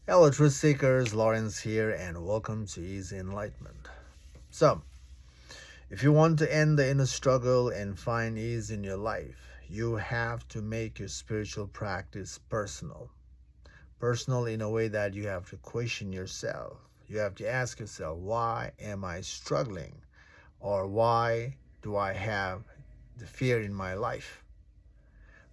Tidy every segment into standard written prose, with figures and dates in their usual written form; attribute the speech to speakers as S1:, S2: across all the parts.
S1: Hello, truth seekers. Lawrence here, and welcome to Easy Enlightenment. So, if you want to end the inner struggle and find ease in your life, you have to make your spiritual practice personal. Personal in a way that you have to question yourself. You have to ask yourself, why am I struggling? Or why do I have the fear in my life?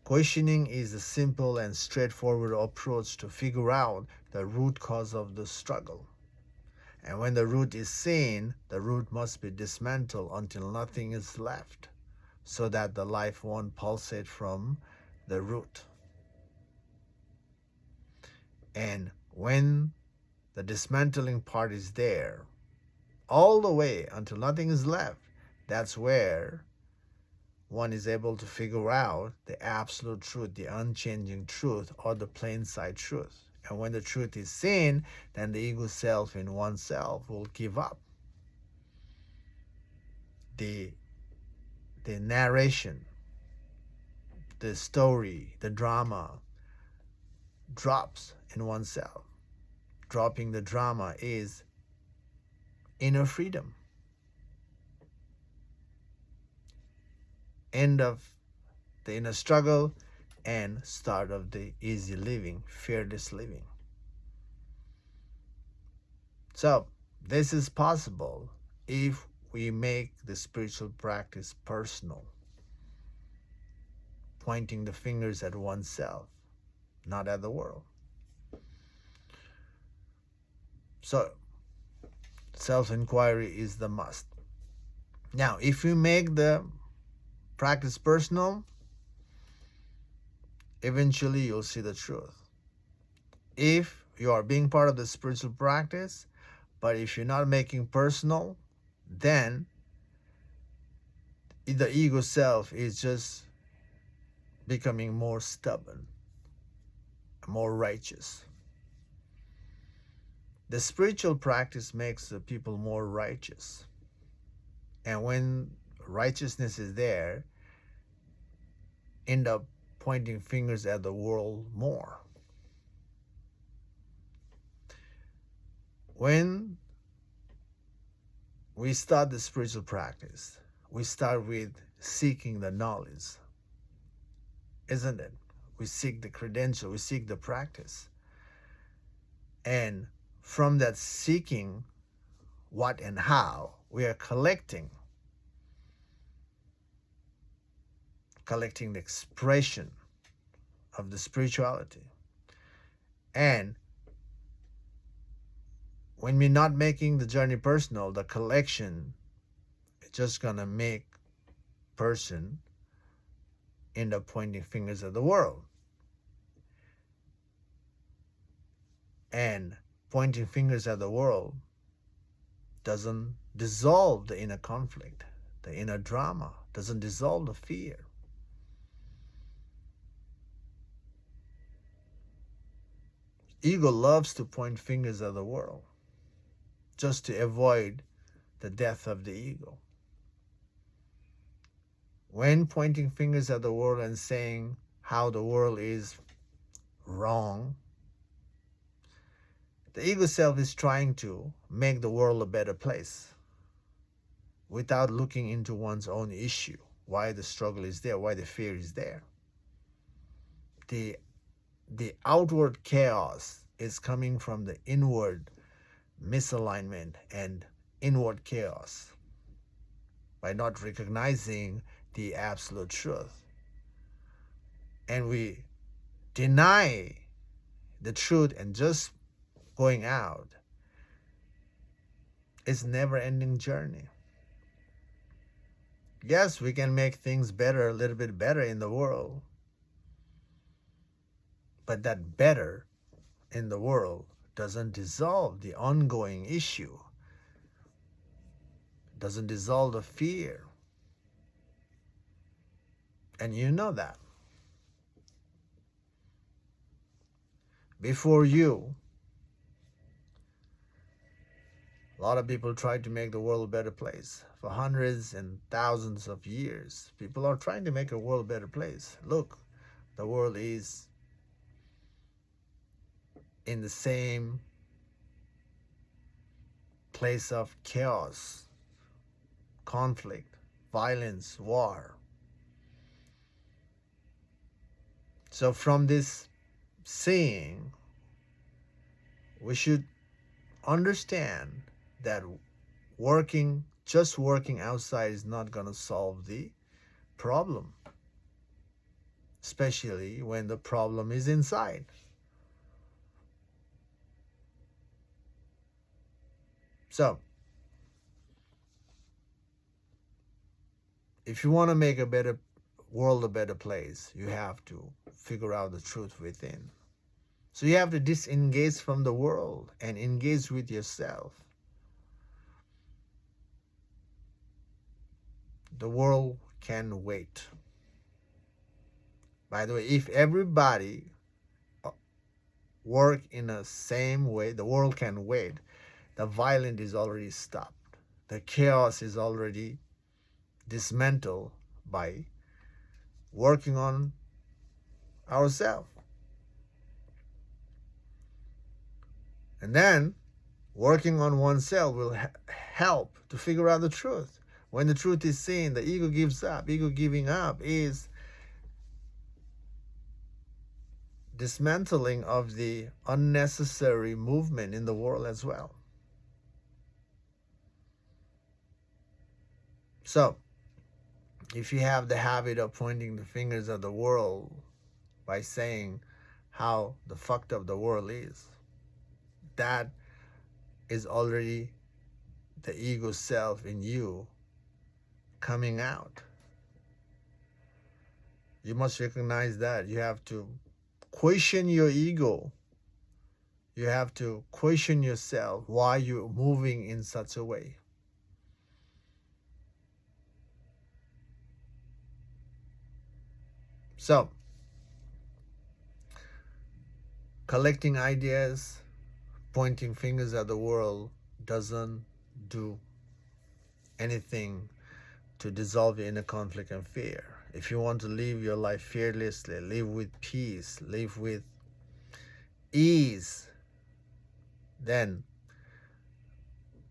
S1: Questioning is a simple and straightforward approach to figure out the root cause of the struggle. And when the root is seen, the root must be dismantled until nothing is left, so that the life won't pulsate from the root. And when the dismantling part is there, all the way until nothing is left, that's where one is able to figure out the absolute truth, the unchanging truth, or the plain sight truth. And when the truth is seen, then the ego self in oneself will give up. The, the narration, the story, the drama drops in oneself. Dropping the drama is inner freedom. End of the inner struggle and start of the easy living, fearless living. So, this is possible if we make the spiritual practice personal, pointing the fingers at oneself, not at the world. So, self-inquiry is the must. Now, if you make the practice personal, eventually you'll see the truth. If you are being part of the spiritual practice, but if you're not making personal, then the ego self is just becoming more stubborn, more righteous. The spiritual practice makes the people more righteous. And when righteousness is there, end up pointing fingers at the world more. When we start the spiritual practice, we start with seeking the knowledge, isn't it? We seek the credential, we seek the practice. And from that seeking what and how, we are collecting the expression of the spirituality. And when we're not making the journey personal, the collection is just gonna make person end up pointing fingers at the world. And pointing fingers at the world doesn't dissolve the inner conflict, the inner drama, doesn't dissolve the fear. Ego loves to point fingers at the world just to avoid the death of the ego. When pointing fingers at the world and saying how the world is wrong, the ego self is trying to make the world a better place without looking into one's own issue, why the struggle is there, why the fear is there. The outward chaos is coming from the inward misalignment and inward chaos by not recognizing the absolute truth. And we deny the truth and just going out. It's a never-ending journey. Yes, we can make things better, a little bit better in the world. But that better in the world doesn't dissolve the ongoing issue, doesn't dissolve the fear. And you know that. Before you, a lot of people tried to make the world a better place. For hundreds and thousands of years, people are trying to make a world a better place. Look, the world is in the same place of chaos, conflict, violence, war. So from this seeing, we should understand that just working outside is not going to solve the problem, especially when the problem is inside. So, if you want to make a better world a better place, you have to figure out the truth within. So you have to disengage from the world and engage with yourself. The world can wait. By the way, if everybody work in the same way, the world can wait. The violence is already stopped. The chaos is already dismantled by working on ourselves. And then working on oneself will help to figure out the truth. When the truth is seen, the ego gives up. Ego giving up is dismantling of the unnecessary movement in the world as well. So, if you have the habit of pointing the fingers at the world by saying how the fucked up the world is, that is already the ego self in you coming out. You must recognize that. You have to question your ego. You have to question yourself why you're moving in such a way. So, collecting ideas, pointing fingers at the world doesn't do anything to dissolve your inner conflict and fear. If you want to live your life fearlessly, live with peace, live with ease, then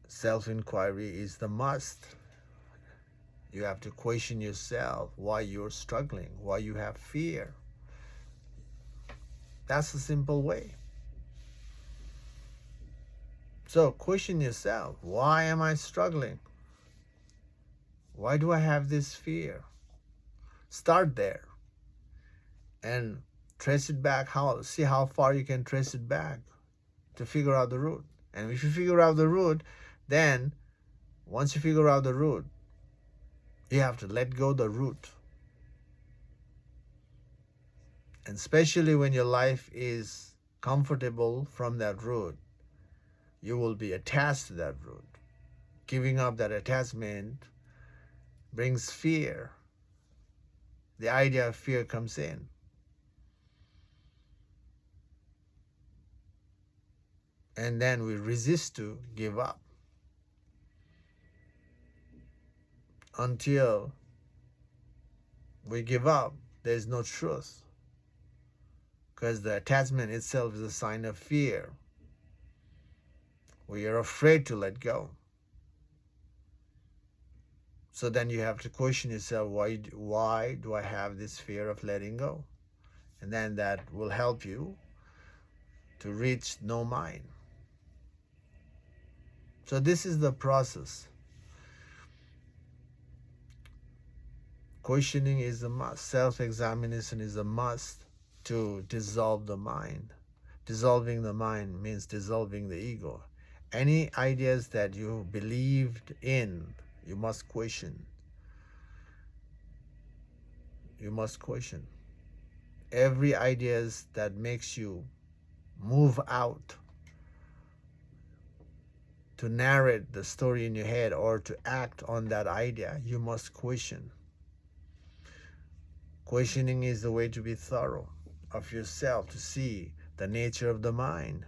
S1: self-inquiry is the must. You have to question yourself why you're struggling, why you have fear. That's a simple way. So question yourself, why am I struggling? Why do I have this fear? Start there and trace it back. See how far you can trace it back to figure out the root. And if you figure out the root, then once you figure out the root, you have to let go the root. And especially when your life is comfortable from that root, you will be attached to that root. Giving up that attachment brings fear. The idea of fear comes in. And then we resist to give up until we give up. There's no truth, because the attachment itself is a sign of fear. We are afraid to let go. So then you have to question yourself, why do I have this fear of letting go? And then that will help you to reach no mind. So this is the process. Questioning is a must. Self-examination is a must to dissolve the mind. Dissolving the mind means dissolving the ego. Any ideas that you believed in, you must question. You must question. Every ideas that makes you move out to narrate the story in your head or to act on that idea, you must question. Questioning is the way to be thorough of yourself, to see the nature of the mind,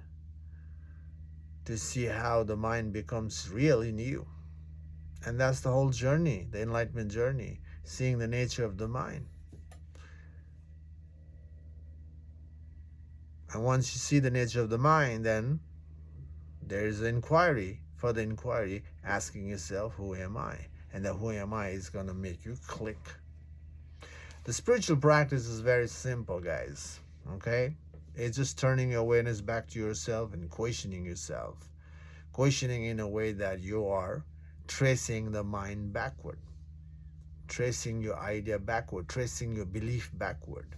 S1: to see how the mind becomes real in you. And that's the whole journey, the enlightenment journey, seeing the nature of the mind. And once you see the nature of the mind, then there is inquiry, further inquiry, asking yourself, who am I? And that who am I is going to make you click. The spiritual practice is very simple, guys. Okay? It's just turning your awareness back to yourself and questioning yourself. Questioning in a way that you are tracing the mind backward, tracing your idea backward, tracing your belief backward.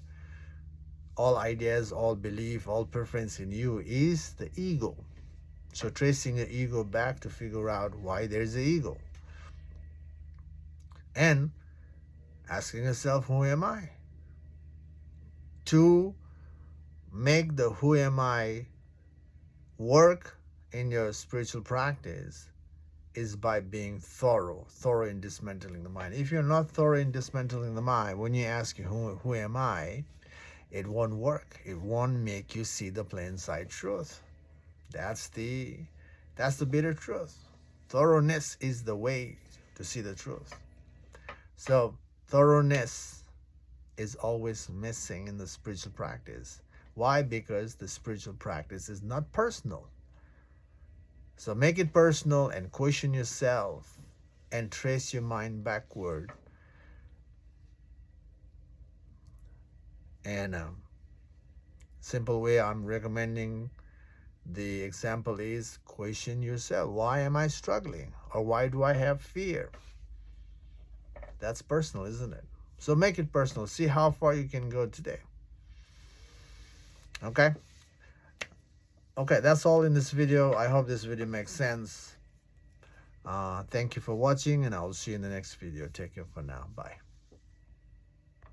S1: All ideas, all belief, all preference in you is the ego. So tracing your ego back to figure out why there's an ego. And asking yourself, who am I? To make the who am I work in your spiritual practice is by being thorough in dismantling the mind. If you're not thorough in dismantling the mind, when you ask you, who am I? It won't work. It won't make you see the plain sight truth. That's the bitter truth. Thoroughness is the way to see the truth. So thoroughness is always missing in the spiritual practice. Why? Because the spiritual practice is not personal. So make it personal and question yourself and trace your mind backward. And simple way I'm recommending the example is question yourself. Why am I struggling? Or why do I have fear? That's personal, isn't it? So make it personal. See how far you can go today. Okay? Okay, that's all in this video. I hope this video makes sense. Thank you for watching, and I will see you in the next video. Take care for now. Bye.